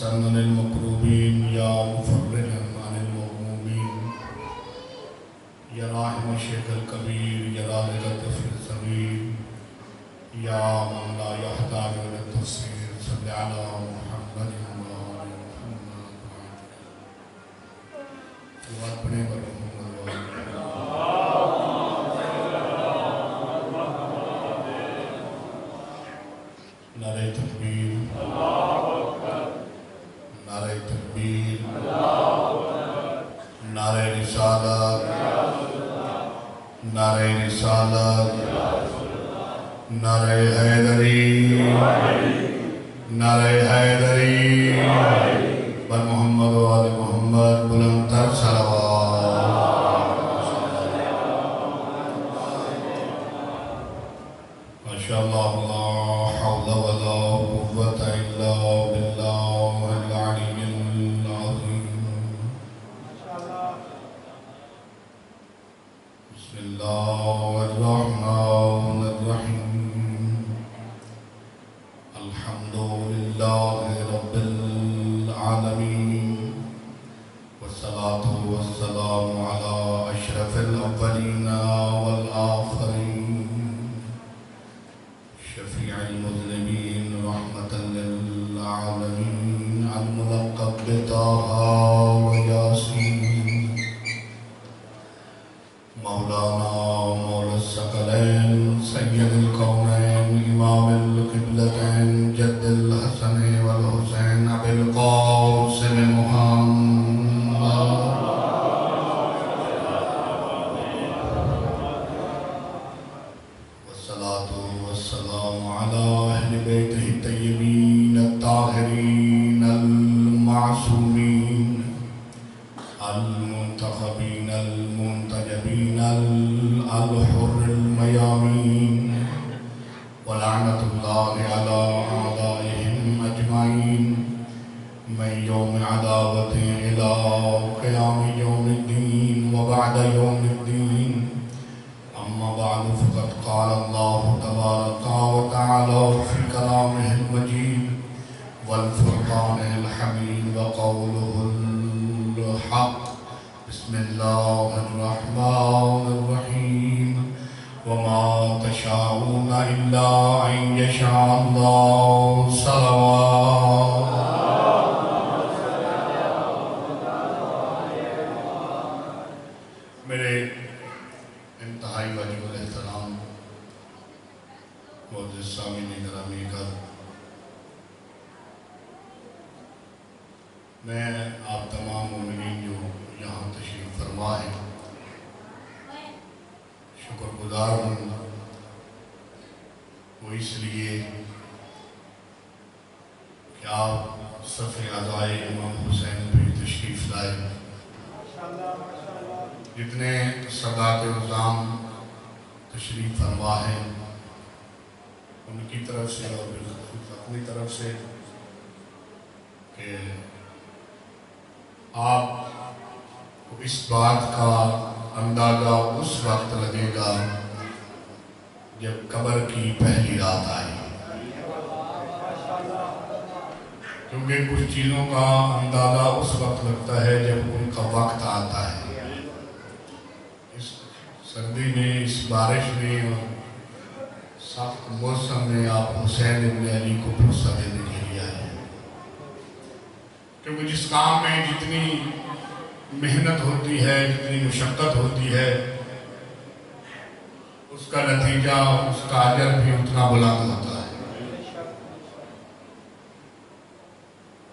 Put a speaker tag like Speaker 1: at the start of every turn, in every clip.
Speaker 1: نافسا عن المكروبين يا مفرجا عن المغمومين يا راحم الشيخ الكبير يا رازق الطفل الصغير يا من لا يحتاج إلى التفسير صل على محمد وآل محمد سلوات پڑھیں محمد نعرہ تکبیر نعرہ تکبیر نعرہ رسالت نعرہ رسالت نعرہ حیدری نعرہ حیدری بر محمد و آل محمد بلند تر صلوات ماشاءاللہ لا حول ولا قوة الا باللہ العلی العظیم بسم اللہ الرحمن الرحیم الحمد للہ رب العالمین والصلاة والسلام على اشرف الاولین والآخرین شفیع المذنبین رحمة للعالمین الملقب بطه ویاسین مولانا مولا الثقلین سید الکونین امام القبلتین جد الحسن والحسین ابی القاسم محمد والصلاة والسلام على اہل بیتہ الطیبین الطاہرین المعصومین المنتخبین المنتجبین الحر المیامین ولعنت اللہ علی اعدائهم اجمعین من یوم عداوت الى قیام یوم الدین وبعد یوم الدین اما بعد فقد قال اللہ تبارک و تعالی فی کلامہ المجید والفرقان الحمید وقوله الحق بسم اللہ الرحمن الرحیم وما تشاءون الا ان یشاء اللہ صلوات میرے انتہائی واجب الاحترام معزز سامعین گرامی کا میں آپ تمام مومنین جو یہاں تشریف فرما ہے شکر گزار ہوں وہ اس لیے کہ آپ صف عزائے امام حسین پہ تشریف لائے جتنے سادات عظام تشریف فرما ہیں ان کی طرف سے اور بالخصوص اپنی طرف سے کہ آپ کو اس بات کا اندازہ اس وقت لگے گا جب قبر کی پہلی رات آئی کیونکہ کچھ چیزوں کا اندازہ اس وقت لگتا ہے جب ان کا وقت آتا ہے اس سردی میں اس بارش میں اور سخت موسم میں آپ حسین ابن علی کو بھروسہ دینے کے لیے آئے ہیں کیونکہ جس کام میں جتنی محنت ہوتی ہے جتنی مشقت ہوتی ہے اس کا نتیجہ اس کا اجر بھی اتنا بلند ہوتا ہے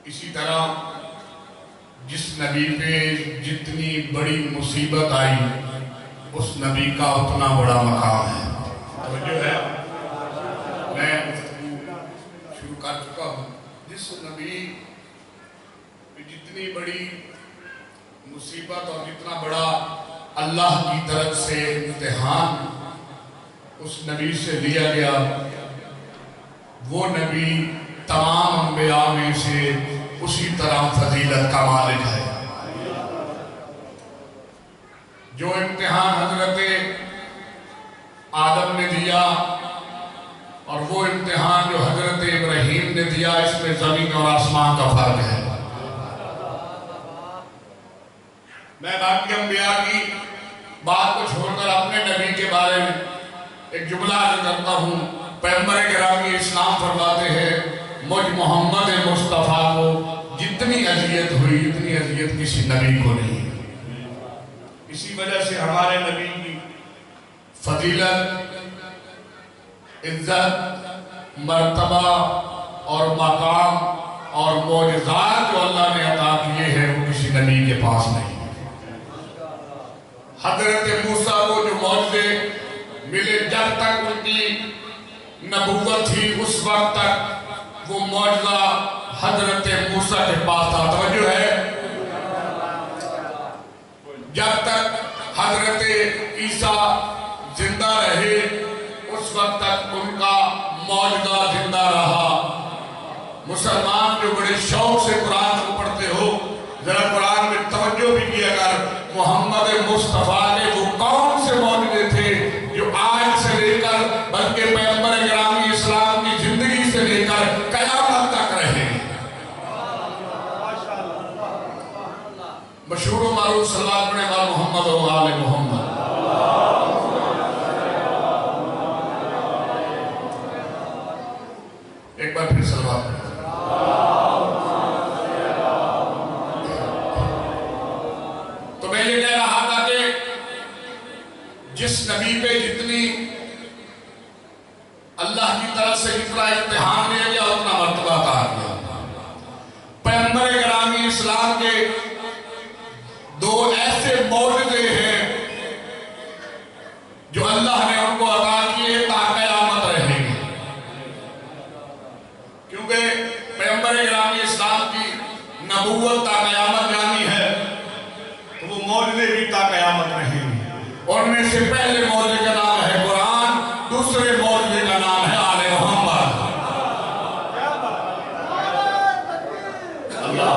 Speaker 1: اسی طرح جس نبی پہ جتنی بڑی مصیبت آئی اس نبی کا اتنا بڑا مقام ہے توجہ ہے میں شروع کر چکا ہوں جس نبی پہ جتنی بڑی مصیبت اور جتنا بڑا اللہ کی طرف سے امتحان اس نبی سے لیا گیا وہ نبی تمام انبیاء میں سے اسی طرح فضیلت کا مالک ہے جو امتحان حضرت آدم نے دیا اور وہ امتحان جو حضرت ابراہیم نے دیا اس میں زمین اور آسمان کا فرق ہے باقی انبیاء کی بات کو چھوڑ کر اپنے نبی کے بارے میں ایک جملہ عرض کرتا ہوں. پیغمبر گرامی اسلام فرماتے ہیں مجھ محمد مصطفیٰ کو جتنی اذیت ہوئی اتنی اذیت کسی نبی کو نہیں. اسی وجہ سے ہمارے نبی کی فضیلت، عزت، مرتبہ اور مقام اور معجزات جو اللہ نے عطا کیے ہیں وہ کسی نبی کے پاس نہیں. حضرت موسیٰ کو جو معجزے ملے جب تک ان کی نبوت تھی اس وقت تک وہ معجزہ حضرت موسیٰ کے پاس تھا. توجہ ہے؟ جب تک حضرت عیسیٰ زندہ رہے اس وقت تک ان کا معجزہ زندہ رہا. مسلمان جو بڑے شوق سے قرآن کو پڑھتے ہو ذرا قرآن میں توجہ بھی کیا کر. محمد مصطفیٰ نے وہ کون سے معجزے تھے جو آج سے لے کر بلکہ پیغمبر گرامی اسلام کی زندگی سے لے کر قیامت تک رہے. مشہور و معروف صلوات پڑھیں علی محمد و آل محمد. ایک بار پھر صلوات پڑھیں. تو میں یہ کہہ رہا تھا کہ جس نبی پہ جتنی اللہ کی طرف سے جتنا امتحان لیا گیا اتنا مرتبہ عطا کیا. پیغمبر گرامی اسلام کے دو ایسے معجزے ہیں جو اللہ نے ان کو عطا کیے تا قیامت رہیں گے. کیونکہ پیغمبر گرامی اسلام کی نبوت تا قیامت جانی ہے تو وہ معجزے بھی تا قیامت رہیں گے. ان میں سے پہلے معجزے کا نام ہے قرآن، دوسرے معجزے کا نام ہے آل محمد. اللہ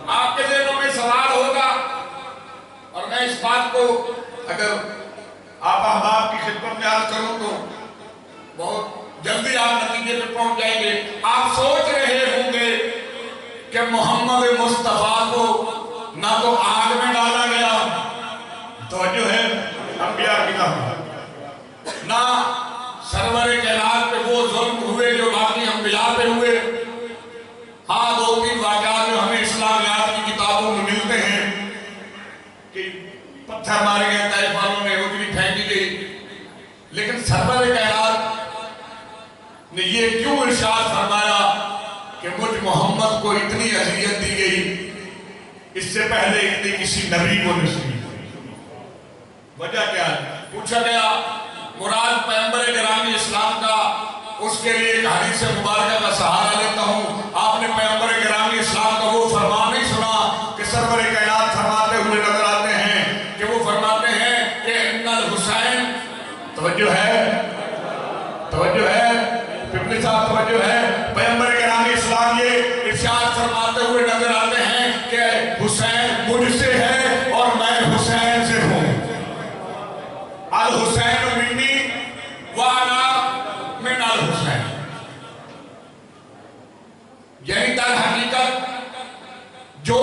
Speaker 1: آپ کے ذہنوں میں سوال ہوگا اور میں اس بات کو اگر آپ احباب کی خدمت میں عرض کروں تو بہت جلدی آپ نتیجے پہ پہنچ جائیں گے. آپ سوچ رہے ہوں گے کہ محمد مصطفیٰ کو نہ تو آگ میں ڈالا گیا، توجہ ہے انبیاء کی طرح، نہ سرور کائنات پہ وہ ظلم ہوئے جو باقی انبیاء پہ ہوئے. ہاں دو تین واقعات جو ہمیں اسلامیات کی کتابوں میں ملتے ہیں کہ پتھر مارے گئے طائف والوں نے، اجڑی پھینکی گئی. لیکن سرور کائنات نے یہ کیوں ارشاد فرمایا کہ مجھ محمد کو اتنی اذیت دی گئی اس سے پہلے اتنی کسی نبی کو نہیں دی؟ وجہ کیا ہے؟ پوچھا گیا مراد پیغمبر گرامی اسلام کا، اس کے لیے ایک حدیث مبارکہ کا سہارا لیتا ہوں. آپ نے پیغمبر گرامی اسلام کا وہ فرمان نہیں سنا کہ سرور کائنات فرماتے ہوئے نظر آتے ہیں کہ وہ فرماتے ہیں کہ ان الحسین، توجہ ہے، توجہ ہے پپلی صاحب، توجہ ہے، پیغمبر گرامی اسلام یہ ارشاد فرماتے ہوئے نظر آتے ہیں کہ حسین مجھ سے ہے اور میں حسین سے ہوں. الحسین منی وانا من الحسین. یعنی در حقیقت جو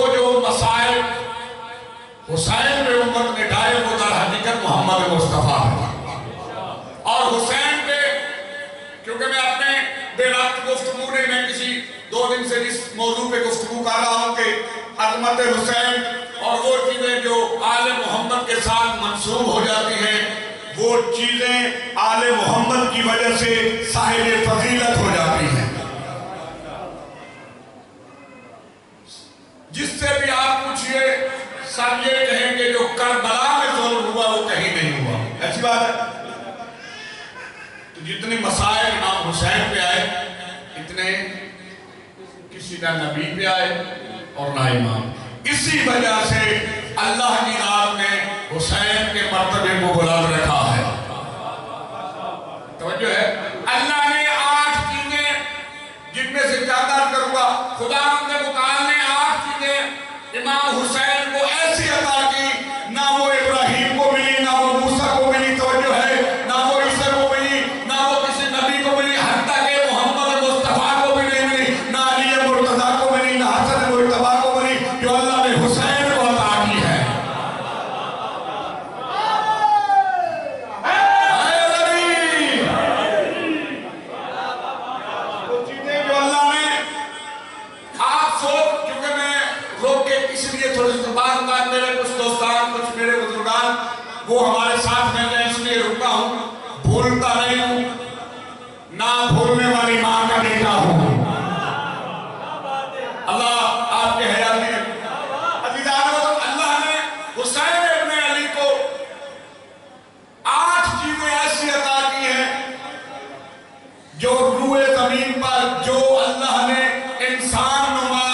Speaker 1: مسائل حسین پہ امت نے ڈائے وہ در حقیقت محمد مصطفیٰ ہے. اور حسین پہ کیونکہ میں اپنے بے ربط گفتگو نہیں، میں کسی 2 دن سے اس موضوع پہ گفتگو کر رہا ہوں کہ عظمت حسین اور وہ چیزیں جو آل محمد کے ساتھ منسوب ہو جاتی ہیں وہ چیزیں آل محمد کی وجہ سے صاحب فضیلت ہو جاتی ہیں. جس سے بھی آپ پوچھئے سب یہ کہیں کہ جو کربلا میں ظلم ہوا وہ کہیں نہیں ہوا. ایسی بات ہے؟ تو جتنے مسائل امام حسین پہ آئے اتنے کسی نہ نبی پہ آئے اور نہ امام. اسی وجہ سے اللہ کی ذات نے حسین کے مرتبے کو بلند رکھا ہے. توجہ ہے؟ اللہ نے 8 چیزیں جن میں سے زیادہ کروں گا خدا نے متعال نے 8 چیزیں امام حسین کو ایسی عطا کی نہ وہ ابراہیم کو ملی، نہ وہ موسیٰ کو ملی، توجہ ہے، نہ وہ عیسیٰ کو ملی، نہ وہ کسی نبی کو ملی. حتیٰ کہ وہ ہمارے ساتھ میں میں اس لیے رکا ہوں، بھولتا نہیں ہوں، نہ بھولنے والی ماں کا بیٹا ہوں۔ اللہ آپ کے حیات میں عزیزانو، اللہ نے حسین ابن علی کو 8 چیزیں ایسی عطا کی ہیں جو روئے زمین پر جو اللہ نے انسان نما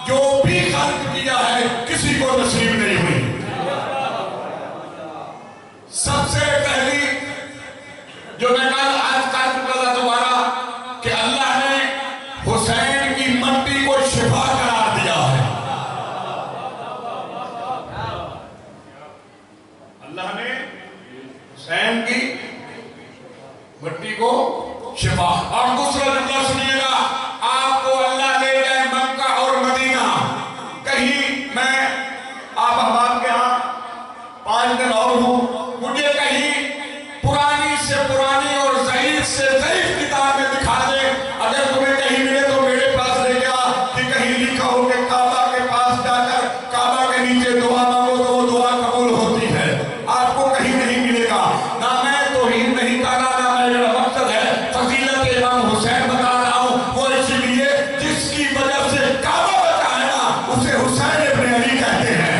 Speaker 1: جو بھی خلق کیا ہے کسی کو نصیب نہیں ہوئی۔ سب سے پہلی جو میں کل آج کر چکا دوبارہ کہ اللہ نے حسین کی مٹی کو شفا قرار دیا ہے۔ اللہ نے حسین کی مٹی کو شفا، اور دوسرا جملہ سنیے گا، آپ کو اللہ لے جائے مکہ اور مدینہ، کہیں میں آپ احباب کے ہاں 5 دن اور ہوں، مجھے کہیں پرانی سے پرانی اور ضعیف سے ضعیف کتاب میں دکھا دے، اگر تمہیں کہیں ملے تو میرے پاس لے جا کہ کہیں لکھا ہو کہ کعبہ کے پاس جا کر کعبہ کے نیچے دعا مانگو تو وہ دعا قبول ہوتی ہے۔ آپ کو کہیں نہیں ملے گا، نہ میں توہین نہیں کر رہا، نہ میرا مقصد ہے، فضیلت امام حسین بتا رہا ہوں، وہ اس لیے جس کی وجہ سے کعبہ بچا ہے نا اسے حسین ابن علی کہتے ہیں۔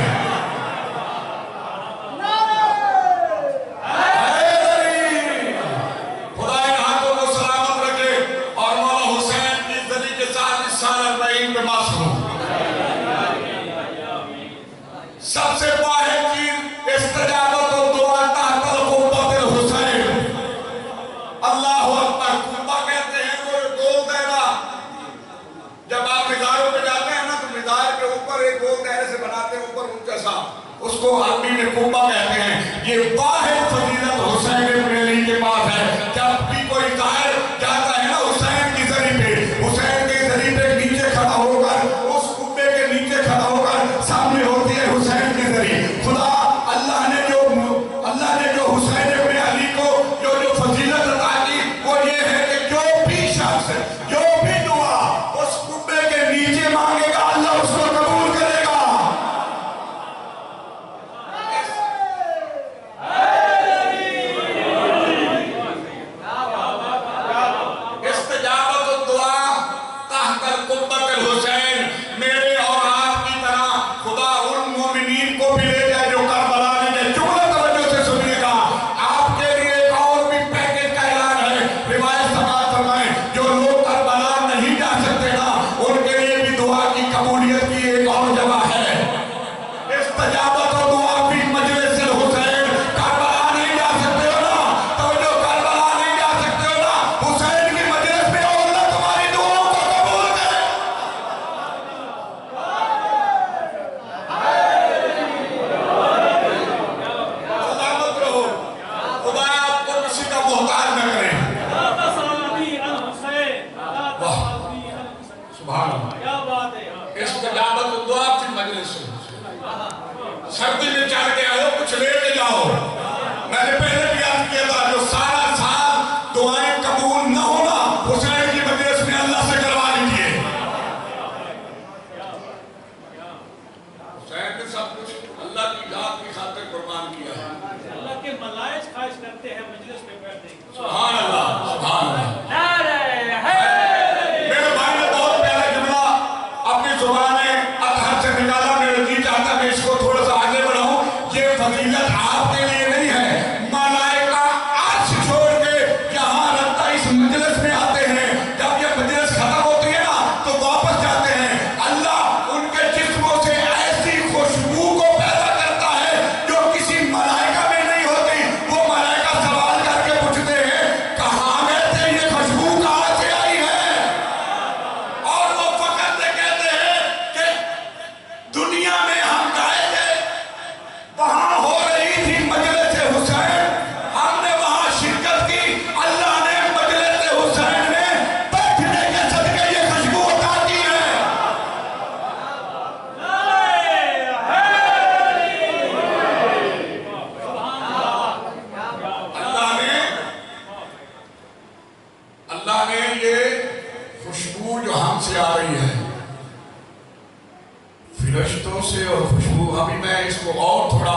Speaker 1: سب سے واحد چیز استجابت و دعا تحت القبۃ الحسین۔ اللہ اکبر، قبہ کہتے ہیں وہ گول دائرہ، جب آپ مزاروں پہ جاتے ہیں نا تو مزار کے اوپر ایک گول دائرے سے بناتے ہیں اوپر اونچا سا، اس کو عربی میں قبہ کہتے ہیں۔ یہ واحد فضیلت حسین ابن علی کے پاس ہے۔ جب بھی کوئی ظاہر جاتا ہے نا حسین کی زری پہ، حسین کے زری پہ نیچے کھڑا ہو کر اس قبے کے نیچے کھڑا ہو کر سامنے ہوتی ہے حسین کی زری۔ خدا اللہ نے جو حسین ابن علی کو جو فضیلت عطا کی وہ یہ ہے کہ جو بھی شخص جو بھی دعا اس قبے کے نیچے مانگے گا اللہ اس کو قبول کرے گا۔ استجابت الدعا تحت القبۃ الحسین، میرے اور آپ کی طرح خدا ان مومنین کو بھی لے جائے جو کربلا میں جائے۔ جملہ توجہ سے سنیے گا، آپ کے لیے ایک اور بھی پیکج کا اعلان ہے، روایت سماعت فرمائیں، جو لوگ کربلا نہیں جا سکتے نا ان کے لیے بھی دعا کی قبولیت کی ایک اور جگہ ہے۔ استجابت و دعا فی مجلس الحسین، کربلا نہیں جا سکتے ہو نا، توجہ، کربلا نہیں جا سکتے ہو نا، حسین کی مجلس میں اور اللہ تمہاری دعاؤں کو قبول کرے۔ سلامت رہو، خدا آپ کو کسی کا محتاج نہ کرے۔ واہ، سبحان اللہ۔ استجابت الدعا فی مجلس الحسین، سردی میں چل کے آئے ہو کچھ لے کے جاؤ۔ میں نے پہلے بھی یاد کیا تھا جو سارا سال دعائیں قبول نہ ہونا حسین کی مجلس میں اللہ سے کروا لیجیے۔ حسین نے سب کچھ اللہ کی ذات کی خاطر قربان کیا ہے۔
Speaker 2: اللہ کے ملائک خواہش کرتے ہیں مجلس میں بیٹھنے کی۔
Speaker 1: سبحان اللہ، سبحان اللہ۔
Speaker 2: نعرہ
Speaker 1: میرے بھائی نے بہت پیارا جملہ اپنی زبان اطہر سے نکالا، میرے جی چاہتا میں اس کو تھوڑا سا آگے بڑھاؤں۔ یہ فضیلت آپ کے لیے نہیں ہے، ملائکہ عرش چھوڑ کے یہاں رکھتا اس مجلس میں آتے ہیں، جب یہ مجلس ختم ہوتی ہے نا تو واپس جاتے ہیں۔ اللہ ان کے جسموں سے ایسی خوشبو کو پیدا کرتا ہے جو کسی ملائکہ میں نہیں ہوتی۔ وہ ملائکہ سوال کر کے پوچھتے ہیں کہاں گئے تھے، یہ خوشبو کہاں سے آئی ہے؟ اور وہ فخر سے کہتے ہیں کہ دنیا میں ہم گئے تھے، وہاں ہو رہی تھی مجلس حسین، ہم نے وہاں شرکت کی، اللہ نے مجلس حسین میں بیٹھنے کے صدقے یہ خوشبو عطا کی ہے۔ اللہ نے یہ خوشبو جو ہم سے آ رہی ہے فرشتوں سے، اور خوشبو ابھی میں اس کو اور تھوڑا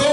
Speaker 1: 2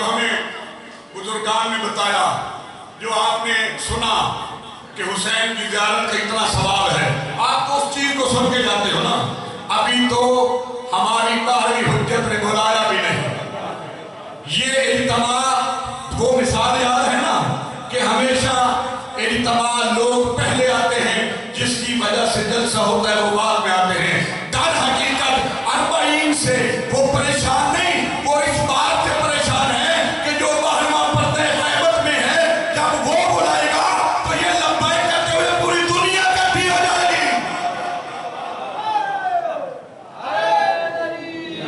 Speaker 1: جو ہمیں بزرگان نے بتایا، جو آپ نے سنا کہ حسین کی زیارت کا اتنا ثواب ہے، آپ تو اس چیز کو سن کے جاتے ہو نا۔ ابھی تو ہماری 12ویں حجت نے بلایا بھی نہیں۔ یہ اجتماع وہ مثال یاد ہے نا کہ ہمیشہ اجتماع لوگ پہلے آتے ہیں، جس کی وجہ سے جلسہ ہوتا ہے وہ بعد میں آتے ہیں۔ در حقیقت 40 سے وہ پریشان نہیں، وہ اس بات سے پریشان ہے کہ جو 12واں پردہ غیبت میں ہے، جب وہ بلائے گا تو یہ لبیک کہتے ہوئے پوری دنیا اکٹھی ہو جائے گی۔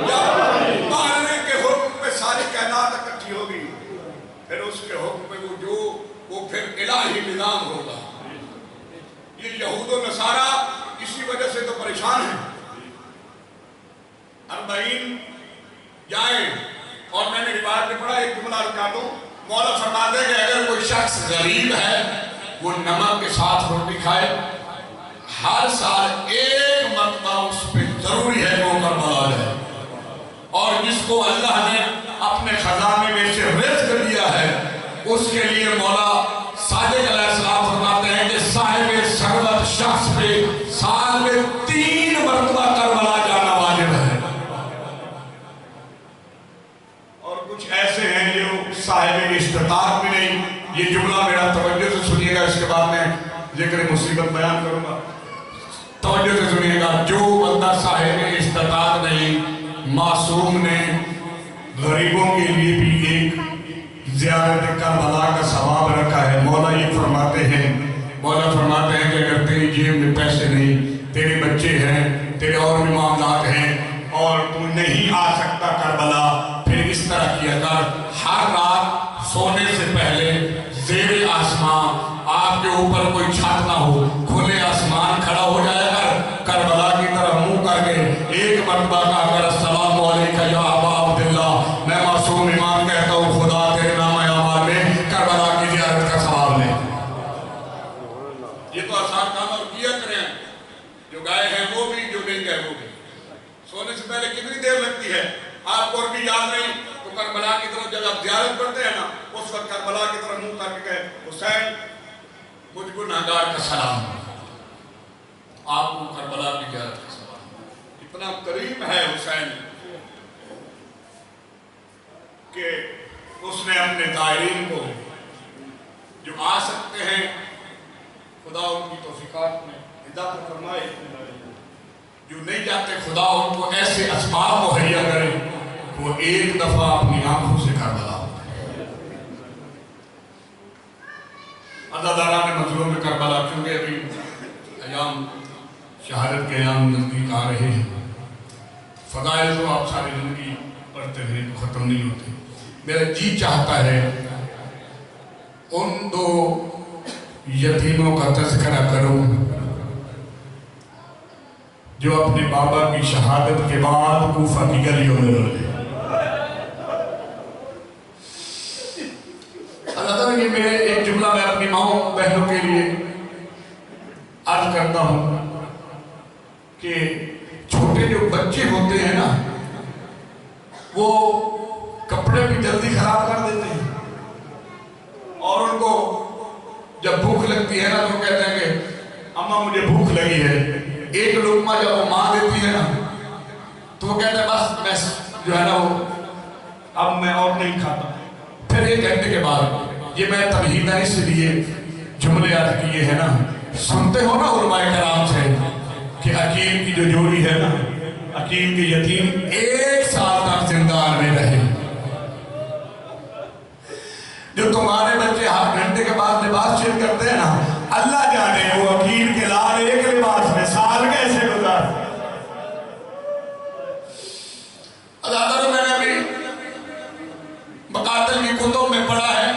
Speaker 1: جب ماننے کے حکم پہ ساری کائنات اکٹھی ہوگی، پھر اس کے حکم پہ وہ پھر الہی نظام ہوگا۔ یہ یہود و نصارہ اسی وجہ سے تو پریشان ہیں۔ 40 جائیں، اور میں نے روایت میں پڑھا، ایک جملہ رکھا دوں، مولا فرماتے ہیں کہ اگر کوئی شخص غریب ہے، وہ نمک کے ساتھ روٹی کھائے، ہر سال 1 مرتبہ اس پہ ضروری ہے کہ وہ کربلا جائے۔ اور جس کو اللہ نے اپنے خزانے میں سے رزق دیا ہے، اس کے لیے مولا صادق علیہ السلام فرماتے ہیں کہ صاحب ثروت شخص پہ سال میں 3 مرتبہ کربلا جانا واجب ہے۔ اور کچھ ایسے ہیں جو صاحب استطاعت بھی نہیں۔ یہ جملہ میرا توجہ سے سنیے گا، اس کے بعد میں ذکر مصیبت بیان کروں گا۔ توجہ سے سنیے گا، جو بندہ صاحب استطاعت نہیں، معصوم نے غریبوں کے لیے بھی ایک زیارت کربلا کا ثواب رکھا ہے۔ مولا یہ فرماتے ہیں کہ اگر تیری جیب میں پیسے نہیں، تیرے بچے ہیں، تیرے اور بھی معاملات ہیں، اور تو نہیں آ سکتا کربلا، پھر اس طرح کیا کر، ہر رات سونے سے پہلے زیر آسمان آپ کے اوپر کوئی چھت نہ ہو، کھلے آسمان کھڑا ہو جائے کر، کربلا کی طرف منہ کر کے 1 مرتبہ کہا کر السلام علیکہ یا ابا عبداللہ، میں معصوم امام کہتا ہوں خدا تیرے نام اعمال میں کربلا کی زیارت کا ثواب لے۔ یہ تو آسان کام اور کیا کریں، جو گئے ہیں وہ بھی، جو نہیں گئے وہ بھی۔ سونے سے پہلے کتنی دیر لگتی ہے؟ آپ کو اور بھی یاد نہیں تو کربلا کی طرف جب آپ زیارت کرتے ہیں نا، اس وقت کربلا کی طرف منہ کر کے کہے حسین مجھ گناہگار کا سلام، آپ کو کربلا کی زیارت کا سلام۔ اتنا کریم ہے حسین کہ اس نے اپنے زائرین کو جو آ سکتے ہیں، خدا ان کی توفیقات میں ہدایت فرمائے، جو نہیں جاتے خدا ان کو ایسے اسباب مہیا کرے وہ ایک دفعہ اپنی آنکھوں سے کربلا ہو۔ عزاداران مظلوم کربلا، کیونکہ ابھی ایام شہادت کے ایام نزدیک آ رہے ہیں، فضائل تو آپ ساری زندگی پڑھتے ہیں تو ختم نہیں ہوتے۔ میرا جی چاہتا ہے ان 2 یتیموں کا تذکرہ کروں جو اپنے بابا کی شہادت کے بعد کوفہ کی گلیوں میں رولے۔ اللہ تعالیٰ یہ میرے ایک جملہ میں اپنی ماؤں بہنوں کے لیے عرض کرتا ہوں کہ چھوٹے جو بچے ہوتے ہیں نا، وہ کپڑے بھی جلدی خراب کر دیتے ہیں، اور ان کو جب بھوک لگتی ہے نا تو کہتے ہیں کہ اماں مجھے بھوک لگی ہے۔ ایک لقمہ جب وہ ماں دیتی ہے نا تو وہ کہتے ہیں بس میں جو ہے نا وہ اب میں اور نہیں کھاتا۔ پھر 1 گھنٹے کے بعد، یہ میں تمہیدہ اس لیے جملے عرض کیے ہیں نا، سنتے ہو نا علماء کرام سے کہ عقیل کی جو جوڑی ہے نا، عقیل کے یتیم 1 سال تک زندان میں رہے۔ جو تمہارے بچے ہر گھنٹے کے بعد لباس چینج کرتے ہیں نا، اللہ جانے وہ عقیل کے لال ایک لباس میں سال کیسے گزار۔ اللہ تعالیٰ میں نے ابھی مقاتل کی کتب میں پڑھا ہے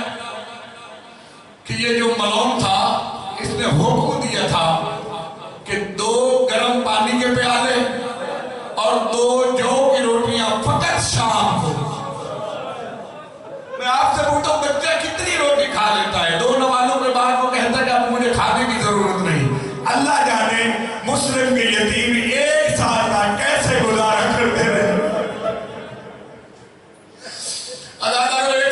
Speaker 1: کہ یہ جو ملعون تھا، اس نے حکم دیا تھا کہ 2 گرم پانی کے پیالے اور 2 جو کی روٹیاں فقط شام کو۔ میں آپ سے پوچھتا ہوں بچہ کتنی روٹی کھا لیتا ہے؟ 2 نوالوں کے بعد وہ کہتا ہے کہ اب مجھے کھانے کی ضرورت نہیں۔ اللہ جانے مسلم کے یتیم 1 سال تک کیسے گزارا کرتے رہے۔ اللہ تعالیٰ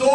Speaker 1: 2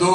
Speaker 1: 2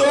Speaker 1: 2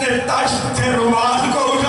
Speaker 3: نے تشت سے رومال کو